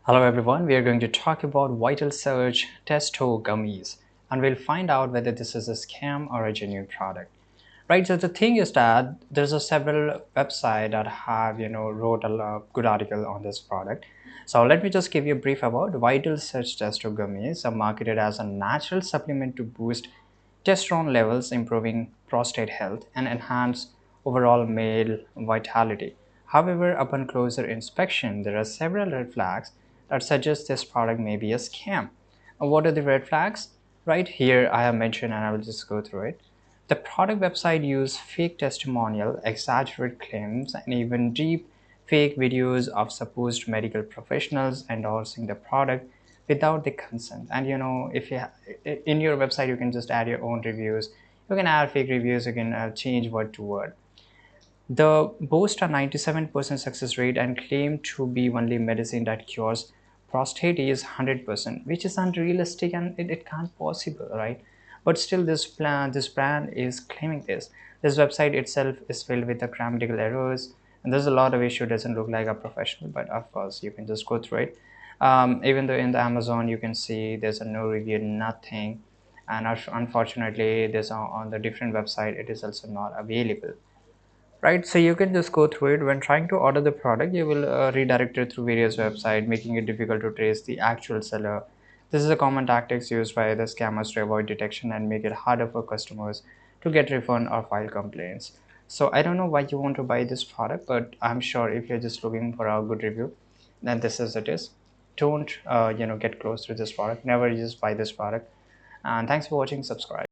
Hello everyone, we are going to talk about Vital Search Testo Gummies and we'll find out whether this is a scam or a genuine product. Right, so the thing is that there's a several website that have wrote a good article on this product. So let me just give you a brief about Vital Search Testo Gummies are marketed as a natural supplement to boost testosterone levels, improving prostate health and enhance overall male vitality. However, upon closer inspection, there are several red flags that suggest this product may be a scam. What are the red flags? Right here, I have mentioned, and I will just go through it. The product website use fake testimonial, exaggerated claims, and even deep fake videos of supposed medical professionals endorsing the product without the consent. And if you in your website, you can just add your own reviews. You can add fake reviews. You can change word to word. The boast a 97% success rate and claim to be only medicine that cures prostate is 100%, which is unrealistic and it can't possible, right? But still, this brand is claiming this. This website itself is filled with the grammatical errors, and there's a lot of issue. Doesn't look like a professional, but of course, you can just go through it. Even though in the Amazon, you can see there's a no review, nothing, and unfortunately, there's on the different website, it is also not available. Right, so you can just go through it. When trying to order the product, you will redirect it through various websites, making it difficult to trace the actual seller. This is a common tactics used by the scammers to avoid detection and make it harder for customers to get refund or file complaints. So I don't know why you want to buy this product, but I'm sure if you're just looking for a good review, then this is it is. Don't get close to this product. Never just buy this product. And thanks for watching. Subscribe.